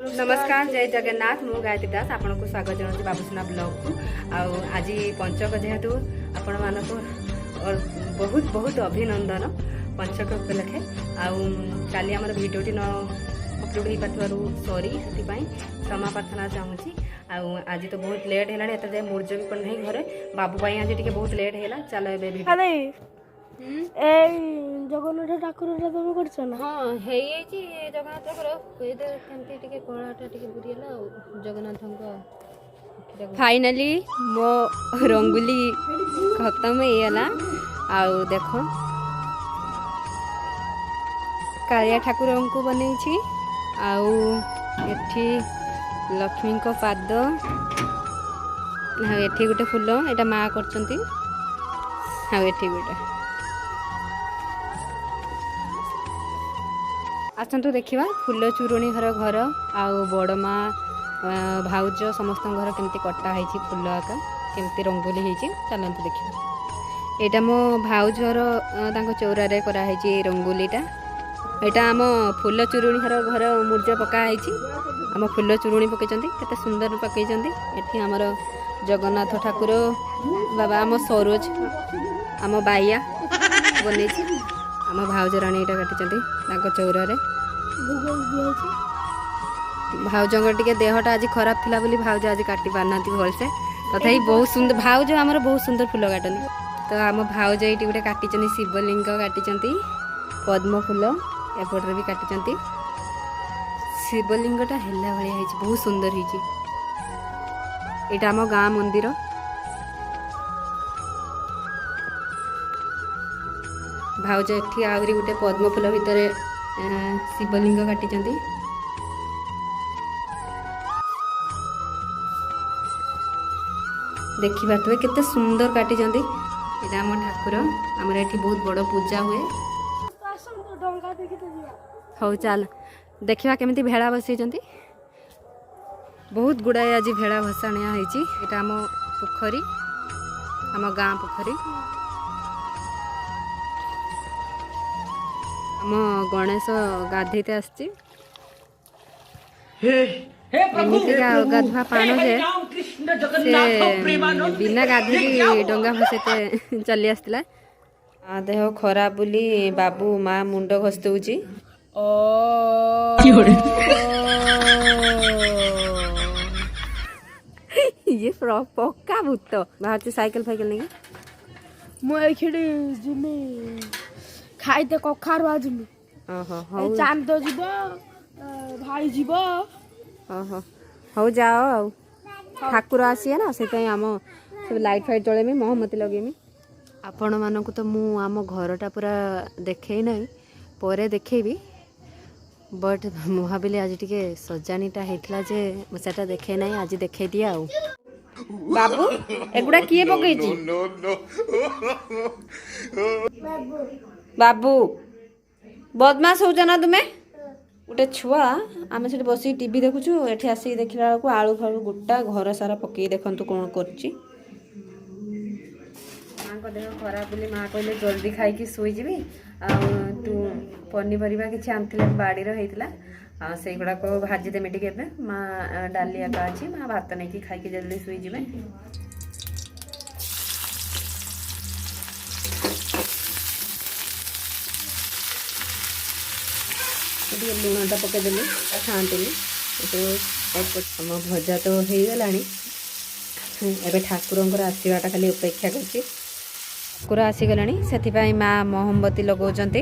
नमस्कार जय जगन्नाथ मु गायत्री दास आपन को स्वागत जनाऊँ बाबूसुना ब्लॉग को आज पंचक जेहेतु आपण मानक बहुत बहुत अभिनंदन पंचक उपलक्षे आली आम भिडियोटी न अपलोड हो पार्थ सॉरी से क्षमा प्रार्थना चाहूँगी आज तो बहुत लेट है एत जाए मूर्ज भी पड़ना घरे बाबू भाई आज टी बहुत लेट है चलो जगन्नाथ ठाकुर तुम कर हाँ है जगन्नाथ ठाकुर कमी कलाटा बुरीगला जगन्नाथ फाइनाली मो रंगोली खत्म होगा आउ देख कालिया ठाकुर को बन एठी लक्ष्मी को पाद एठी गोटे फूल एटा माँ करछंती एठी गोटे आसतु देखा फूल चूरुणी घर घर आउ बड़ माँ भाउज समस्त घर केमती कटा है फूल आका केमती रंगोली होती चलते देखा यहाँ मो भाउजर चौरारे कराई रंगोलीटा यहाँ आम फूल चूरुणी घर मूर्ज पकाई आम फूल चूरुणी पकई केते सुंदर पकई ये आमर जगन्नाथ ठाकुर बाबा आम सरोज आम बाइया बन आम भाउज राणी यहाँ काटी चौरारे भाउजर टे देहटा आज खराब थिला बोली भाउज आज काटी पारना भलसे तथापि बहुत सुंदर भाउज आमर बहुत सुंदर फूल काटनी तो आम भाउज ये गोटे काटी शिवलिंग काटी पद्म फूल एपटे भी काटी शिवलिंगटा है भाई बहुत सुंदर होटा आम गाँ मंदिर भाउज एठी आउरी गोटे पद्म फूल भितर शिवलिंग काटी देखी पारे केते सुंदर काटी यहाँ आम ठाकुर आमर एठी बहुत बड़ पूजा हुए हौ चल देखा केमिति भेड़ा बसई बहुत गुड़ाए आज भेड़ा भसाणिया होता आम पोखरी आम गाँ पोखरी आम गणेश गाधेते आसची गाधुआ पान जे बिना गाधे डंगा भसते चली आसला देह खराब बोली बाबू माँ मुंड घसदौची ये पक्का भूत बाहर साइकिल फाइकिल नहीं मुझे खाइते कखार बाजुमी चांद जीव भाई जीव हौ जाओ आउ ठाकुर आसी ना से आम सब लाइट फाइट जलेमी मोहम्मती लगेमी आपण मानक तो मु आम घरटा पूरा देखे ना पर देखेबी बट मु भाविली आज टिके सजानीटा होता जे मुझा देखे ना आज देखे दिया आउ बाबू एगुड़ा किए पकई बाबू बदमाश हो ना तुम्हें गोटे छुआ आम से बस टीवी देखुचु एठी आसिक देखला बेलू आलू फालू गोटा घर सारा पकई देखु कौन कर माँ को देह खराब बोली माँ कहले जल्दी खाई शुईजी तू पनीपरिया किसी आनी बाड़ीर होता से गुड़ाक भाजीदेमी टे माँ डाली एका अच्छी माँ भात नहीं खाई जल्दी शुईजी लुणटा पकईदेली खाती आम भजा तो हो गला एबे ठाकुर आसवाटा खाली अपेक्षा कर ठाकुर आसीगला से माँ मोहम्मती लगौंट